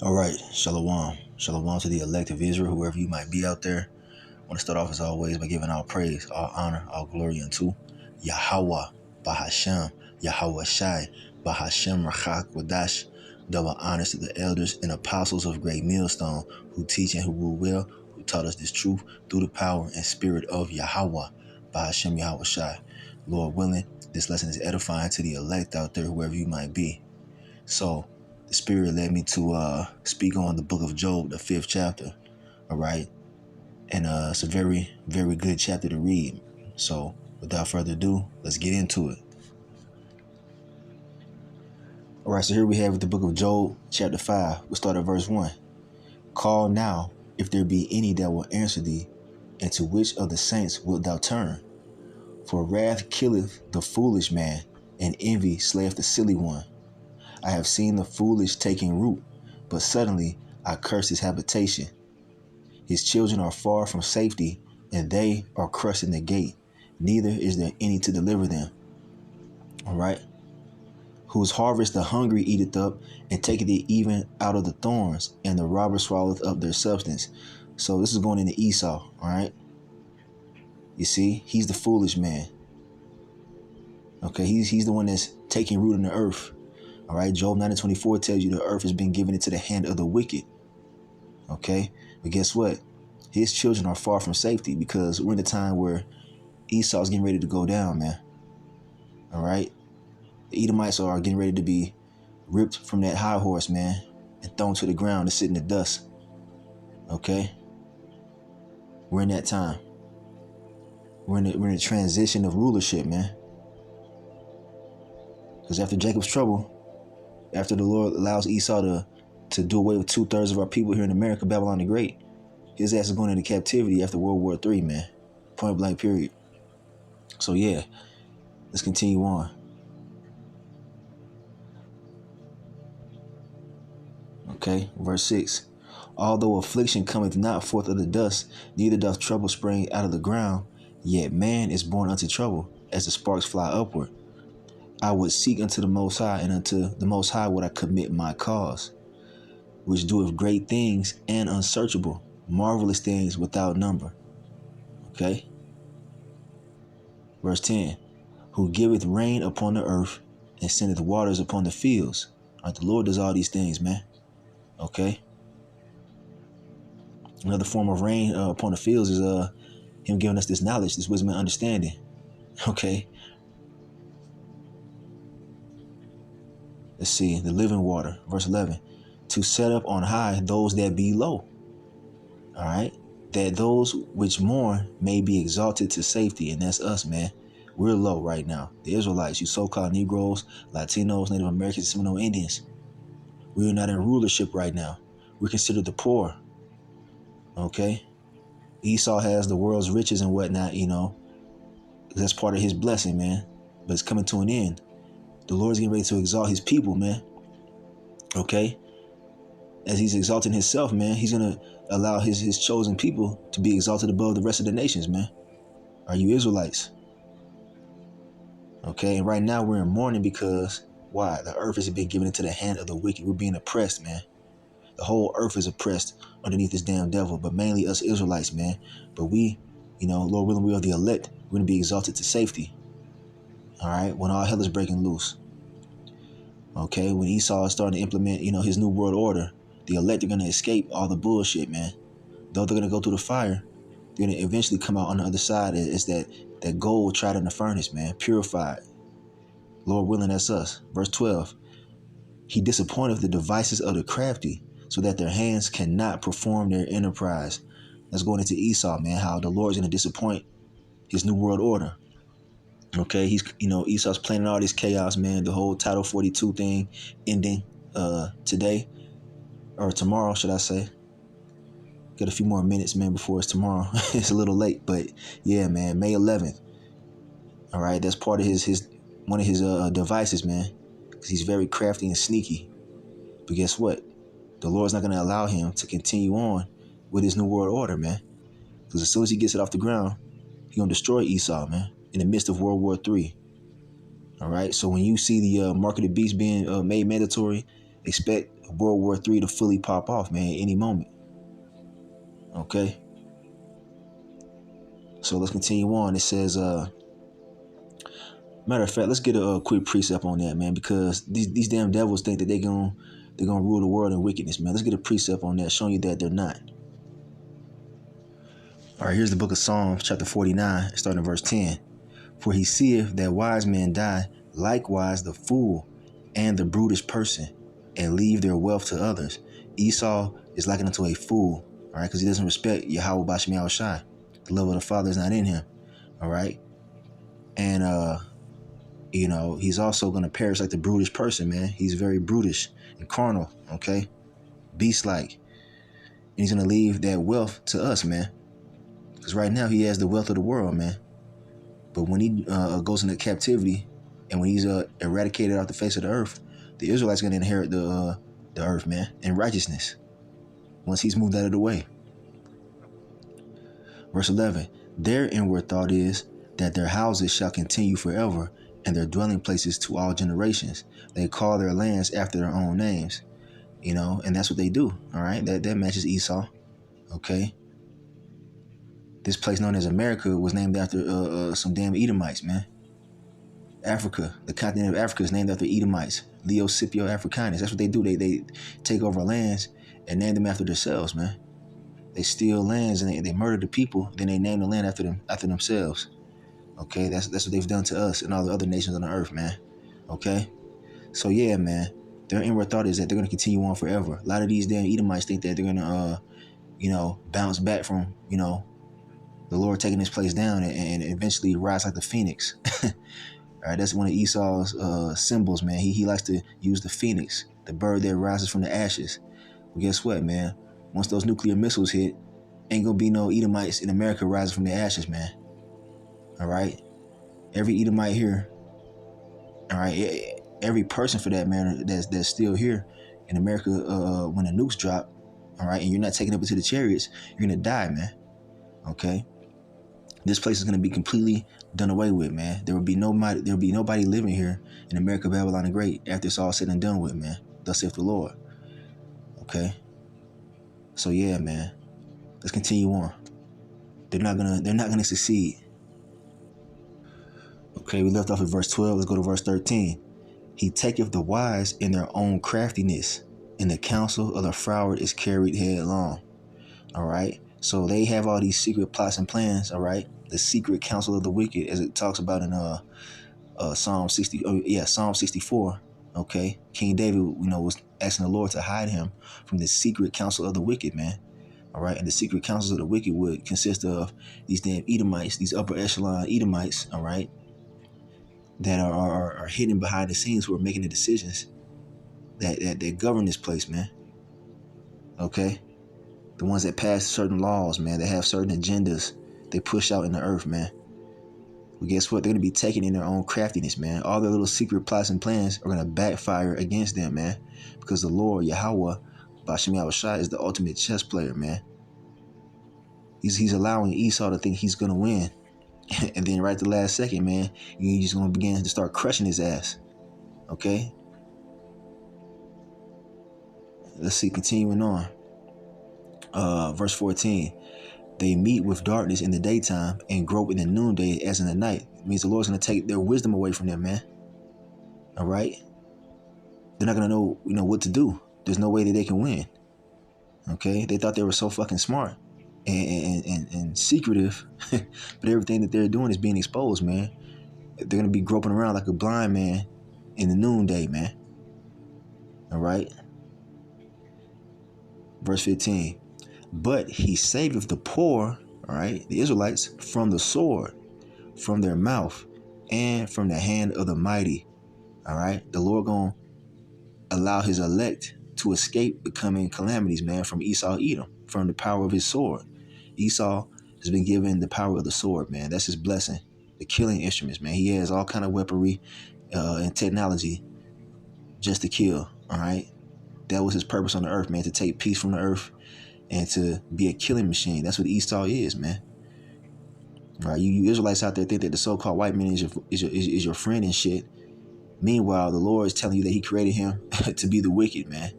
All right, shalom. Shalom to the elect of Israel, whoever you might be out there. I want to start off as always by giving all praise, all honor, all glory unto Yahweh, Bahashem, Yahweh Shai, Bahashem Rachak Wadash. Double honors to the elders and apostles of Great Millstone, who teach and who rule well, who taught us this truth through the power and spirit of Yahweh, Bahashem Yahweh Shai. Lord willing, this lesson is edifying to the elect out there, whoever you might be. So, the Spirit led me to speak on the book of Job, the 5th chapter. All right. And it's a very, very good chapter to read. So without further ado, let's get into it. All right. So here we have the book of Job, chapter 5. We'll start at verse 1. Call now, if there be any that will answer thee, and to which of the saints wilt thou turn? For wrath killeth the foolish man, and envy slayeth the silly one. I have seen the foolish taking root, but suddenly I curse his habitation. His children are far from safety, and they are crushed in the gate. Neither is there any to deliver them. All right. Whose harvest the hungry eateth up, and taketh it even out of the thorns, and the robber swalloweth up their substance. So this is going into Esau. All right. You see, he's the foolish man. Okay, he's the one that's taking root in the earth. All right, Job 9:24 tells you the earth has been given into the hand of the wicked. Okay, but guess what? His children are far from safety because we're in a time where Esau's getting ready to go down, man. All right, the Edomites are getting ready to be ripped from that high horse, man, and thrown to the ground to sit in the dust. Okay, we're in that time. We're in a transition of rulership, man. Because after Jacob's trouble, after the Lord allows Esau to do away with 2/3 of our people here in America, Babylon the Great, his ass is going into captivity after World War III, man. Point blank, period. So yeah, let's continue on. Okay, verse 6. Although affliction cometh not forth of the dust, neither doth trouble spring out of the ground, yet man is born unto trouble, as the sparks fly upward. I would seek unto the Most High, and unto the Most High would I commit my cause, which doeth great things and unsearchable, marvelous things without number. Okay. Verse 10. Who giveth rain upon the earth, and sendeth waters upon the fields. All right, the Lord does all these things, man. Okay. Another form of rain upon the fields is him giving us this knowledge, this wisdom and understanding. Okay. Let's see, the living water, verse 11. To set up on high those that be low. All right. That those which mourn may be exalted to safety. And that's us, man. We're low right now. The Israelites, you so-called Negroes, Latinos, Native Americans, Seminole Indians. We're not in rulership right now. We're considered the poor. Okay. Esau has the world's riches and whatnot, you know. That's part of his blessing, man. But it's coming to an end. The Lord's getting ready to exalt his people, man. Okay. As he's exalting himself, man, he's going to allow his chosen people to be exalted above the rest of the nations, man. Are you Israelites? Okay. And right now we're in mourning because why? The earth has been given into the hand of the wicked. We're being oppressed, man. The whole earth is oppressed underneath this damn devil, but mainly us Israelites, man. But we, you know, Lord willing, we are the elect. We're going to be exalted to safety. All right. When all hell is breaking loose. Okay. When Esau is starting to implement, you know, his new world order, the elect are going to escape all the bullshit, man. Though they're going to go through the fire, they're going to eventually come out on the other side. It's that gold tried in the furnace, man. Purified. Lord willing, that's us. Verse 12. He disappointeth the devices of the crafty, so that their hands cannot perform their enterprise. That's going into Esau, man. How the Lord's going to disappoint his new world order. Okay, Esau's planning all this chaos, man. The whole Title 42 thing ending today, or tomorrow, should I say. Got a few more minutes, man, before it's tomorrow. It's a little late, but yeah, man, May 11th. All right, that's part of his one of his devices, man, because he's very crafty and sneaky. But guess what? The Lord's not going to allow him to continue on with his new world order, man. Because as soon as he gets it off the ground, he's going to destroy Esau, man, in the midst of World War III. All right. So when you see the mark of the beast being made mandatory, expect World War III to fully pop off, man, any moment. Okay. So let's continue on. It says, matter of fact, let's get a quick precept on that, man, because these damn devils think that they're gonna rule the world in wickedness, man. Let's get a precept on that, showing you that they're not. All right, here's the book of Psalms, chapter 49, starting in verse 10. For he seeth that wise men die, likewise the fool and the brutish person, and leave their wealth to others. Esau is likened unto a fool, all right, because he doesn't respect Yahweh Bashmi Al-Shai. The love of the Father is not in him, all right? And, he's also going to perish like the brutish person, man. He's very brutish and carnal, okay? Beast-like. And he's going to leave that wealth to us, man. Because right now he has the wealth of the world, man. But when he goes into captivity and when he's eradicated off the face of the earth, the Israelites are going to inherit the earth, man, in righteousness once he's moved out of the way. Verse 11, their inward thought is that their houses shall continue forever and their dwelling places to all generations. They call their lands after their own names, and that's what they do, all right? That matches Esau, okay? This place known as America was named after some damn Edomites, man. Africa, the continent of Africa, is named after Edomites, Leo Scipio Africanus. That's what they do. They take over lands and name them after themselves, man. They steal lands and they murder the people. Then they name the land after themselves. Okay, that's what they've done to us and all the other nations on the earth, man. Okay, so yeah, man. Their inward thought is that they're gonna continue on forever. A lot of these damn Edomites think that they're gonna, bounce back from, the Lord taking this place down and eventually rise like the phoenix. All right, that's one of Esau's symbols, man. He likes to use the phoenix, the bird that rises from the ashes. Well, guess what, man? Once those nuclear missiles hit, ain't gonna be no Edomites in America rising from the ashes, man. All right? Every Edomite here, all right, every person for that matter that's still here in America when the nukes drop, all right, and you're not taken up into the chariots, you're gonna die, man. Okay? This place is gonna be completely done away with, man. There will be nobody living here in America, Babylon the Great after it's all said and done with, man. Thus saith the Lord. Okay? So yeah, man. Let's continue on. They're not gonna succeed. Okay, we left off at verse 12. Let's go to verse 13. He taketh the wise in their own craftiness, and the counsel of the froward is carried headlong. All right. So they have all these secret plots and plans. All right. The secret counsel of the wicked, as it talks about in Psalm 60. Psalm 64. Okay. King David, was asking the Lord to hide him from the secret counsel of the wicked, man. All right. And the secret counsels of the wicked would consist of these damn Edomites, these upper echelon Edomites. All right. That are hidden behind the scenes, who are making the decisions that govern this place, man. Okay. The ones that pass certain laws, man, that have certain agendas they push out in the earth, man. Well, guess what? They're going to be taken in their own craftiness, man. All their little secret plots and plans are going to backfire against them, man. Because the Lord, Yahweh, Bashmi Al-Shai, is the ultimate chess player, man. He's allowing Esau to think he's going to win. And then right at the last second, man, you're just going to begin to start crushing his ass. Okay? Let's see, continuing on. Verse 14. They meet with darkness in the daytime and grope in the noonday as in the night. It means the Lord's going to take their wisdom away from them, man. All right? They're not going to know, what to do. There's no way that they can win. Okay? They thought they were so fucking smart and secretive, but everything that they're doing is being exposed, man. They're going to be groping around like a blind man in the noonday, man. All right? Verse 15. But he saveth the poor, all right, the Israelites, from the sword, from their mouth, and from the hand of the mighty. All right? The Lord going to allow his elect to escape becoming calamities, man, from Esau Edom, from the power of his sword. Esau has been given the power of the sword, man. That's his blessing. The killing instruments, man. He has all kind of weaponry and technology just to kill, all right? That was his purpose on the earth, man, to take peace from the earth and to be a killing machine. That's what Esau is, man. All right, you Israelites out there think that the so-called white man is your friend and shit. Meanwhile, the Lord is telling you that he created him to be the wicked, man.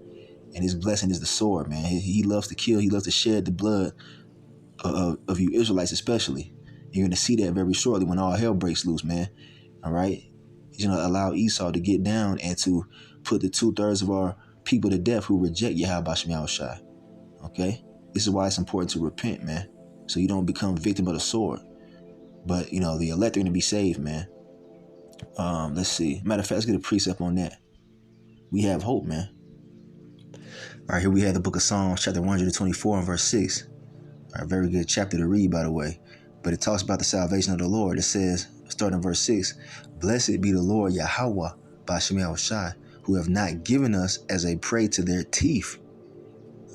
And his blessing is the sword, man. He loves to kill. He loves to shed the blood of you Israelites, especially. And you're going to see that very shortly when all hell breaks loose, man. All right. He's going to allow Esau to get down and to put the 2/3 of our people to death who reject Yahweh Shem Yahushai. Okay. This is why it's important to repent, man. So you don't become victim of the sword. But, the elect are going to be saved, man. Let's see. Matter of fact, let's get a precept on that. We have hope, man. All right, here we have the book of Psalms, chapter 124 and verse 6. All right, very good chapter to read, by the way. But it talks about the salvation of the Lord. It says, starting in verse 6, "Blessed be the Lord Yahweh B'Shem Yahushai, who have not given us as a prey to their teeth."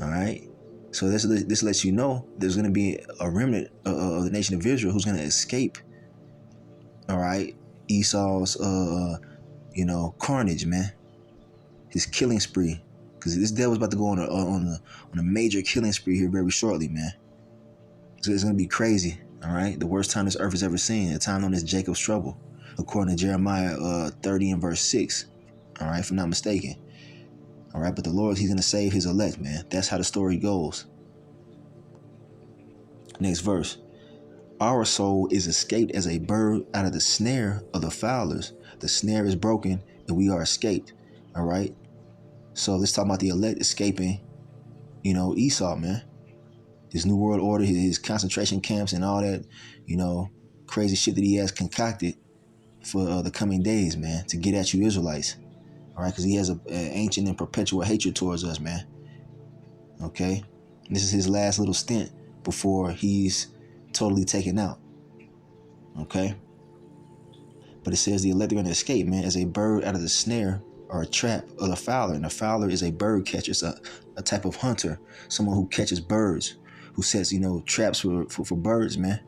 All right. So this lets you know there's going to be a remnant of the nation of Israel who's going to escape. All right. Esau's, carnage, man. His killing spree. Because this devil's about to go on a major killing spree here very shortly, man. So it's going to be crazy. All right. The worst time this earth has ever seen. A time known as Jacob's trouble. According to Jeremiah 30 and verse 6. All right. If I'm not mistaken. All right. But the Lord, he's going to save his elect, man. That's how the story goes. Next verse. "Our soul is escaped as a bird out of the snare of the fowlers. The snare is broken and we are escaped." All right. So let's talk about the elect escaping, Esau, man. His New World Order, his concentration camps and all that, crazy shit that he has concocted for the coming days, man, to get at you Israelites. All right. Because he has an ancient and perpetual hatred towards us, man. Okay. And this is his last little stint before he's totally taken out. Okay. But it says the elect are going to escape, man, as a bird out of the snare or a trap of the fowler. And the fowler is a bird catcher. It's a type of hunter, someone who catches birds, who sets, traps for birds, man.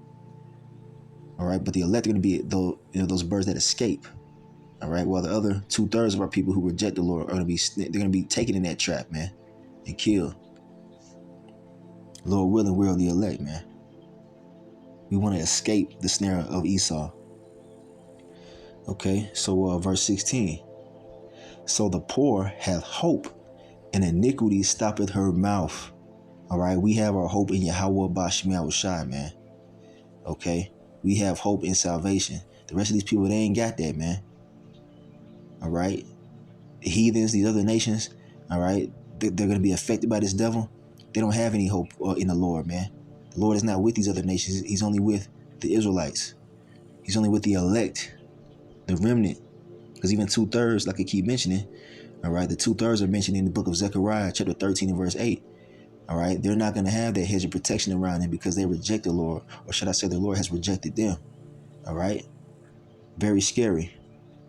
All right. But the elect are going to be those birds that escape. All right. While the other 2/3 of our people who reject the Lord they're going to be taken in that trap, man, and killed. Lord willing, we're the elect, man. We want to escape the snare of Esau. Okay. So verse 16. "So the poor have hope, and iniquity stoppeth her mouth." All right. We have our hope in Yahweh B'Shem Yahushai, man. Okay. We have hope in salvation. The rest of these people, they ain't got that, man. All right. The heathens, these other nations, all right, they're going to be affected by this devil. They don't have any hope in the Lord, man. The Lord is not with these other nations. He's only with the Israelites. He's only with the elect, the remnant. Because even 2/3, like I keep mentioning, all right, the 2/3 are mentioned in the book of Zechariah, chapter 13 and verse 8. All right, they're not going to have that hedge of protection around them because they reject the Lord, or should I say the Lord has rejected them. All right, very scary.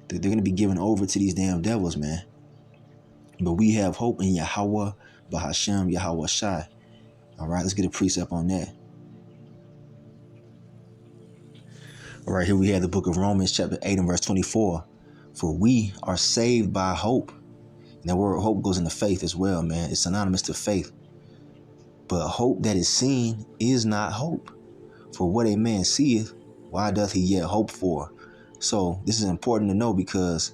They're going to be given over to these damn devils, man. But we have hope in Yahweh, Bahashem, Yahweh Shai. All right, let's get a precept on that. All right, here we have the book of Romans, chapter 8 and verse 24. "For we are saved by hope." And that word hope goes into faith as well, man. It's synonymous to faith. "But hope that is seen is not hope. For what a man seeth, why doth he yet hope for?" So this is important to know because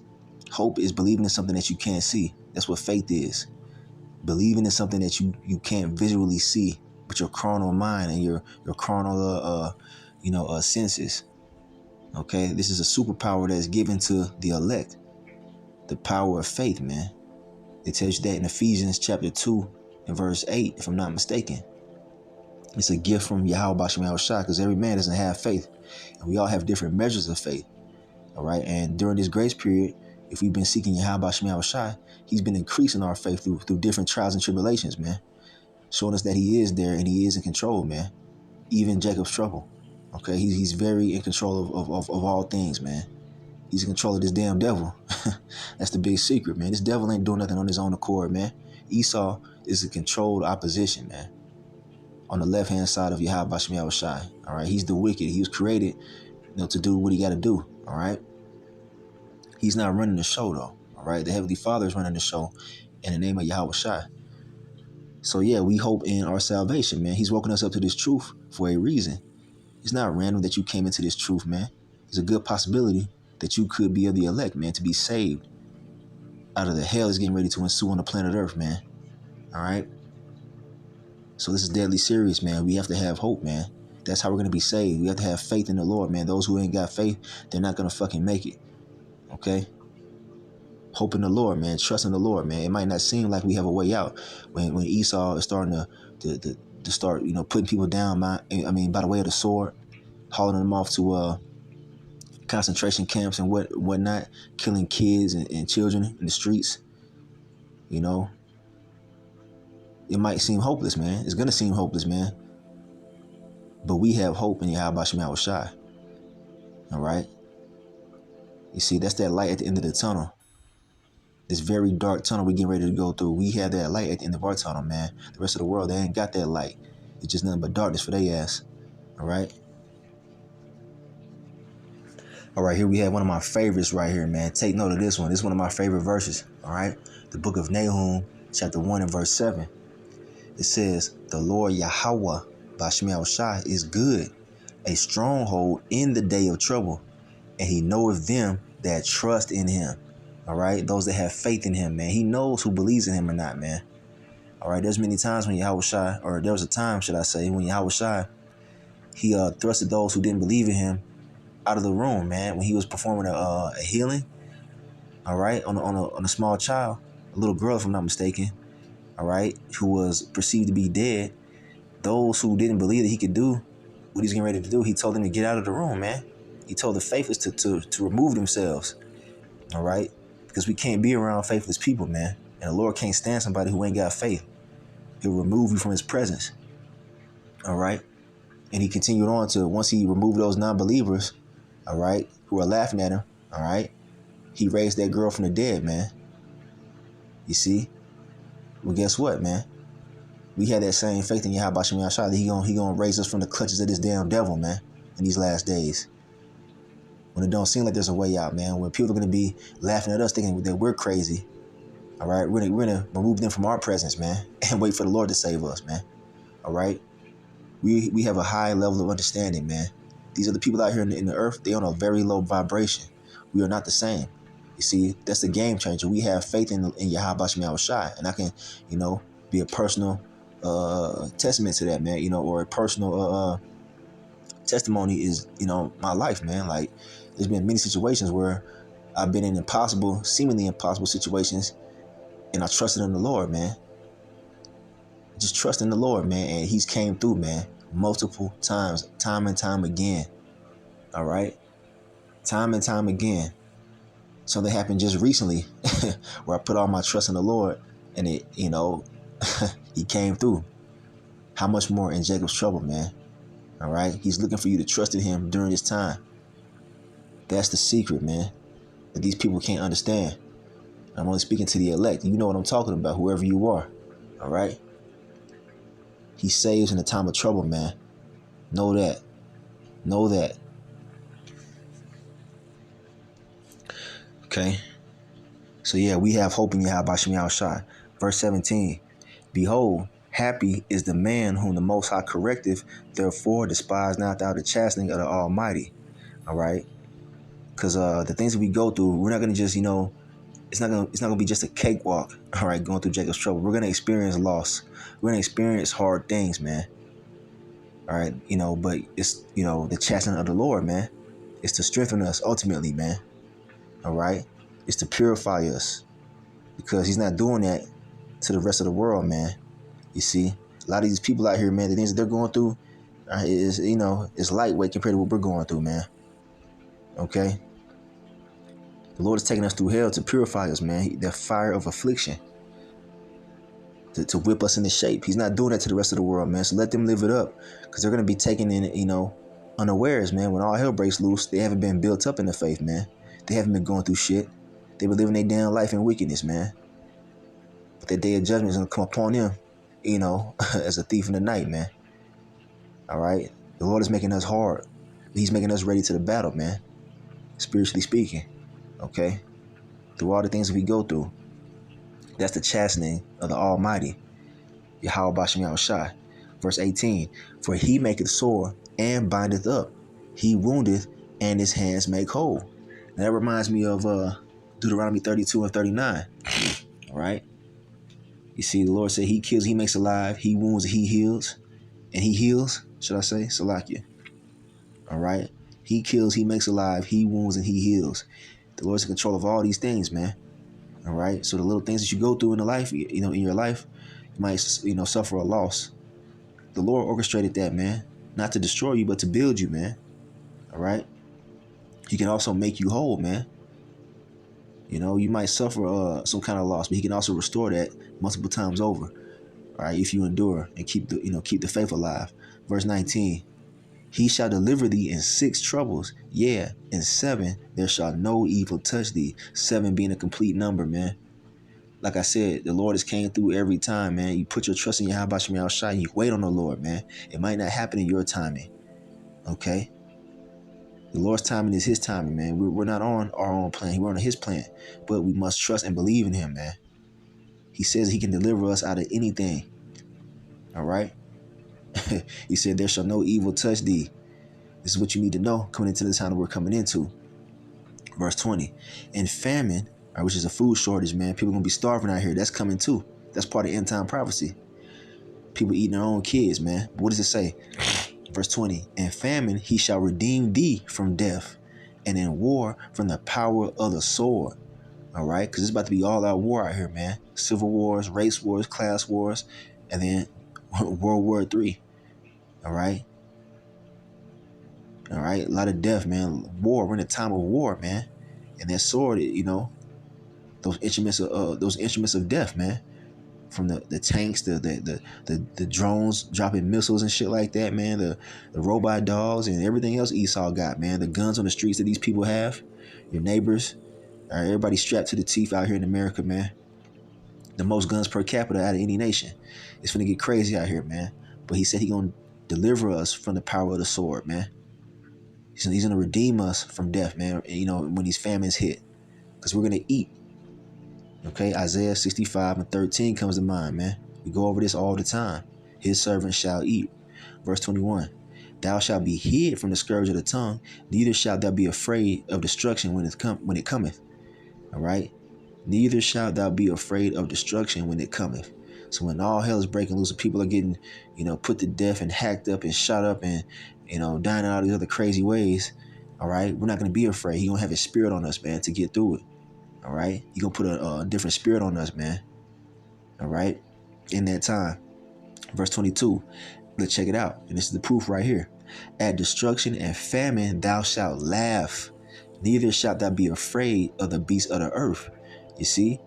hope is believing in something that you can't see. That's what faith is. Believing in something that you can't visually see, but your carnal mind and your carnal senses. Okay, this is a superpower that's given to the elect. The power of faith, man. It tells you that in Ephesians chapter 2 and verse 8, if I'm not mistaken. It's a gift from Yahweh B'Shem Yahushai, because every man doesn't have faith. And we all have different measures of faith. All right. And during this grace period, if we've been seeking Yahweh B'Shem Yahushai, he's been increasing our faith through different trials and tribulations, man. Showing us that he is there and he is in control, man. Even Jacob's trouble. Okay. He's very in control of all things, man. He's in control of this damn devil. That's the big secret, man. This devil ain't doing nothing on his own accord, man. Esau is a controlled opposition, man. On the left-hand side of Yahweh B'Shem Yahushai. All right. He's the wicked. He was created, to do what he got to do. All right. He's not running the show, though. All right. The Heavenly Father is running the show in the name of Yahweh Shai. So, yeah, we hope in our salvation, man. He's woken us up to this truth for a reason. It's not random that you came into this truth, man. There's a good possibility that you could be of the elect, man, to be saved out of the hell is getting ready to ensue on the planet Earth, man. All right. So this is deadly serious, man. We have to have hope, man. That's how we're gonna be saved. We have to have faith in the Lord, man. Those who ain't got faith, they're not gonna fucking make it. Okay. Hope in the Lord, man. Trust in the Lord, man. It might not seem like we have a way out when Esau is starting to start, putting people down. By the way of the sword, hauling them off to concentration camps and whatnot, killing kids and children in the streets. You know, it might seem hopeless, man. It's gonna seem hopeless, man. But we have hope in Yahweh Shema Shai. All right. You see, that's that light at the end of the tunnel. This very dark tunnel we getting ready to go through. We have that light at the end of our tunnel, man. The rest of the world, they ain't got that light. It's just nothing but darkness for their ass. All right. All right, here we have one of my favorites right here, man. Take note of this one. This is one of my favorite verses. All right. The book of Nahum, chapter 1 and verse 7. It says, the Lord Yahweh, Bashmiel Shai, is good, a stronghold in the day of trouble, and he knoweth them that trust in him. All right, those that have faith in him, man. He knows who believes in him or not, man. All right, there's many times when Yahweh Shai, or there was a time, should I say, when Yahweh Shai, he thrusted those who didn't believe in him out of the room, man, when he was performing a healing, all right, on a small child, a little girl, if I'm not mistaken, all right, who was perceived to be dead. Those who didn't believe that he could do what he's getting ready to do, he told them to get out of the room, man. He told the faithless to remove themselves, all right, because we can't be around faithless people, man. And the Lord can't stand somebody who ain't got faith. He'll remove you from his presence, all right. And he continued on to, once he removed those non-believers, all right, who are laughing at him, all right, he raised that girl from the dead, man. You see? Well, guess what, man? We had that same faith in Yahweh Shem Yahshua that he gonna raise us from the clutches of this damn devil, man, in these last days. When it don't seem like there's a way out, man. When people are gonna be laughing at us thinking that we're crazy, all right, we're gonna remove them from our presence, man, and wait for the Lord to save us, man. All right? We have a high level of understanding, man. These are the people out here in the earth. They're on a very low vibration. We are not the same. You see, that's the game changer. We have faith in Yahweh Shem Yahushai, and I can, be a personal testament to that, man. Or a personal testimony is, my life, man. Like, there's been many situations where I've been in seemingly impossible situations, and I trusted in the Lord, man. Just trust in the Lord, man, and he's came through, man, multiple times, time and time again. All right? Time and time again. Something happened just recently where I put all my trust in the Lord, and it, he came through. How much more in Jacob's trouble, man? All right? He's looking for you to trust in him during this time. That's the secret, man, that these people can't understand. I'm only speaking to the elect. You know what I'm talking about, whoever you are. All right? He saves in the time of trouble, man. Know that. Know that. Okay. So yeah, we have hope in Yahweh Shem Yahushua. Verse 17. Behold, happy is the man whom the Most High correcteth. Therefore, despise not thou the chastening of the Almighty. All right. Because the things that we go through, we're not gonna just, it's not gonna be just a cakewalk. All right, going through Jacob's trouble. We're gonna experience loss. We're gonna experience hard things, man. All right, but it's, the chastening of the Lord, man. It's to strengthen us ultimately, man. All right. It's to purify us, because he's not doing that to the rest of the world, man. You see, a lot of these people out here, man, the things that they're going through is lightweight compared to what we're going through, man. Okay. The Lord is taking us through hell to purify us, man. That fire of affliction. To whip us into shape. He's not doing that to the rest of the world, man. So let them live it up, because they're going to be taken in, unawares, man. When all hell breaks loose, they haven't been built up in the faith, man. They haven't been going through shit. They've been living their damn life in wickedness, man. But that day of judgment is going to come upon them, as a thief in the night, man. All right? The Lord is making us hard. He's making us ready to the battle, man. Spiritually speaking, okay? Through all the things that we go through. That's the chastening of the Almighty, Yahweh Bashem Yahushai. Verse 18, for he maketh sore and bindeth up. He woundeth and his hands make whole. And that reminds me of Deuteronomy 32 and 39. All right? You see, the Lord said he kills, he makes alive, he wounds, he heals. And he heals, should I say? Salakia. All right? He kills, he makes alive, he wounds, and he heals. The Lord's in control of all these things, man. All right? So the little things that you go through in the life, you know, in your life, you might, you know, suffer a loss. The Lord orchestrated that, man. Not to destroy you, but to build you, man. All right? He can also make you whole, man. You know, you might suffer some kind of loss, but he can also restore that multiple times over. All right, if you endure and keep the faith alive. Verse 19. He shall deliver thee in 6 troubles. Yeah, in 7 there shall no evil touch thee. 7 being a complete number, man. Like I said, the Lord has came through every time, man. You put your trust in Yahweh Shemel Shai and you wait on the Lord, man. It might not happen in your timing. Okay? The Lord's timing is his timing, man. We're not on our own plan. We're on his plan. But we must trust and believe in him, man. He says he can deliver us out of anything. All right? He said, there shall no evil touch thee. This is what you need to know coming into the time that we're coming into. Verse 20. And famine, which is a food shortage, man. People going to be starving out here. That's coming too. That's part of end time prophecy. People eating their own kids, man. What does it say? Verse 20. And famine, he shall redeem thee from death, and in war from the power of the sword. All right? Because it's about to be all out war out here, man. Civil wars, race wars, class wars, and then World War III. All right? All right? A lot of death, man. War. We're in a time of war, man. And that sword, you know, those instruments of death, man. From the tanks, the drones dropping missiles and shit like that, man. The robot dogs and everything else Esau got, man. The guns on the streets that these people have, your neighbors, everybody strapped to the teeth out here in America, man. The most guns per capita out of any nation. It's finna get crazy out here, man. But he said he gonna deliver us from the power of the sword, man. He's gonna redeem us from death, man. You know, when these famines hit, because we're gonna eat. Okay, Isaiah 65:13 comes to mind, man. We go over this all the time. His servant shall eat. Verse 21. Thou shalt be hid from the scourge of the tongue, neither shalt thou be afraid of destruction when it cometh. All right? Neither shalt thou be afraid of destruction when it cometh. So when all hell is breaking loose and people are getting, you know, put to death and hacked up and shot up and, you know, dying in all these other crazy ways, all right, we're not going to be afraid. He going to have his spirit on us, man, to get through it. All right? He going to put a different spirit on us, man. All right? In that time. Verse 22. Let's check it out. And this is the proof right here. At destruction and famine thou shalt laugh, neither shalt thou be afraid of the beasts of the earth. You see?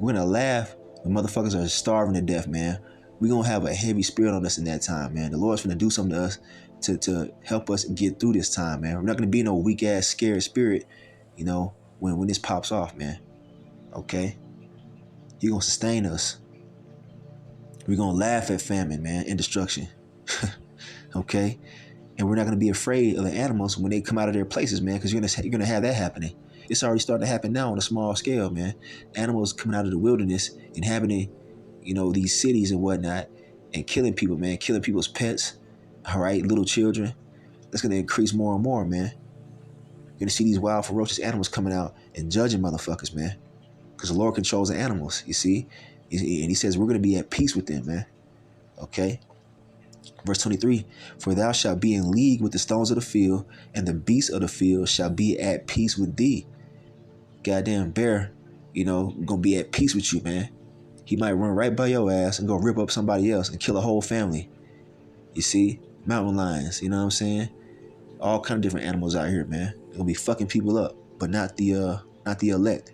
We're going to laugh when motherfuckers are starving to death, man. We're going to have a heavy spirit on us in that time, man. The Lord's going to do something to us to help us get through this time, man. We're not going to be no weak-ass, scared spirit, you know, when this pops off, man. Okay? He's going to sustain us. We're going to laugh at famine, man, and destruction. Okay? And we're not going to be afraid of the animals when they come out of their places, man, because you're going to have that happening. It's already starting to happen now on a small scale, man. Animals coming out of the wilderness, inhabiting, you know, these cities and whatnot, and killing people, man, killing people's pets, all right, little children. That's going to increase more and more, man. You're going to see these wild, ferocious animals coming out and judging motherfuckers, man, because the Lord controls the animals, you see? And he says we're going to be at peace with them, man. Okay? Verse 23, for thou shalt be in league with the stones of the field, and the beasts of the field shall be at peace with thee. Goddamn bear, you know, gonna be at peace with you, man. He might run right by your ass and go rip up somebody else and kill a whole family. You see? Mountain lions, you know what I'm saying? All kind of different animals out here, man. They're gonna be fucking people up, but not the elect.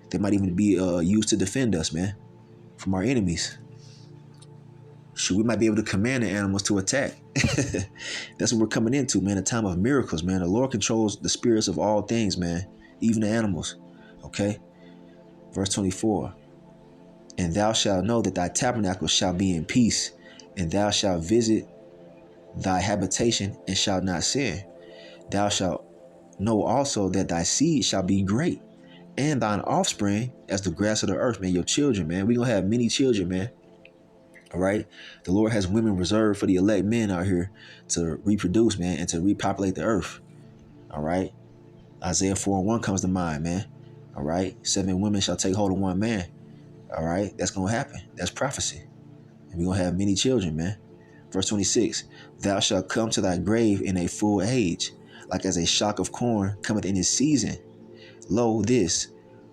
They might even be used to defend us, man, from our enemies. Shoot, we might be able to command the animals to attack. That's what we're coming into, man. A time of miracles, man. The Lord controls the spirits of all things, man. Even the animals. Okay? Verse 24. And thou shalt know that thy tabernacle shall be in peace, and thou shalt visit thy habitation and shalt not sin. Thou shalt know also that thy seed shall be great, and thine offspring as the grass of the earth, man. Your children, man. We're going to have many children, man. All right. The Lord has women reserved for the elect men out here to reproduce, man, and to repopulate the earth. All right. Isaiah 4:1 comes to mind, man. All right. 7 women shall take hold of one man. All right, that's gonna happen. That's prophecy. And we're gonna have many children, man. Verse 26, thou shalt come to thy grave in a full age, like as a shock of corn cometh in his season. Lo, this,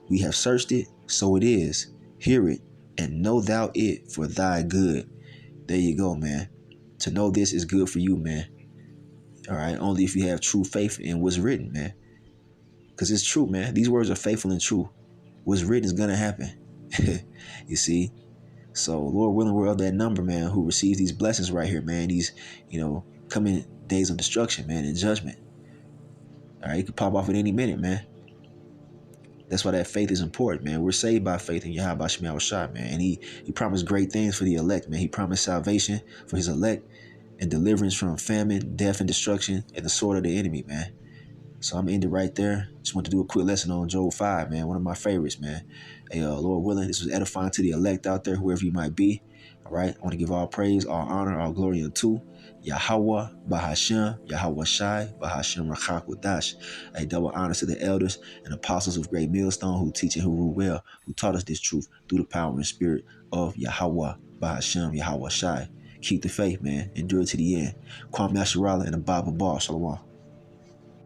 we have searched it, so it is. Hear it, and know thou it for thy good. There you go, man. To know this is good for you, man. All right, only if you have true faith in what's written, man. Because it's true, man. These words are faithful and true. What's written is going to happen. You see? So, Lord willing, we're of that number, man, who receives these blessings right here, man. These, coming days of destruction, man, and judgment. All right, it could pop off at any minute, man. That's why that faith is important, man. We're saved by faith in Yahweh Shema Shai, man. And he promised great things for the elect, man. He promised salvation for his elect and deliverance from famine, death, and destruction, and the sword of the enemy, man. So I'm ending right there. Just want to do a quick lesson on Job 5, man. One of my favorites, man. Hey, Lord willing, this was edifying to the elect out there, whoever you might be. All right. I want to give all praise, all honor, all glory unto Yahweh, Bahashem, Yahweh Shai, Bahashem Rachak Wadash. A double honor to the elders and apostles of Great Millstone who teach and who rule well, who taught us this truth through the power and spirit of Yahweh, Bahashem, Yahweh Shai. Keep the faith, man. Endure to the end. Kwame Nasharala and the Bible Bar. Shalom.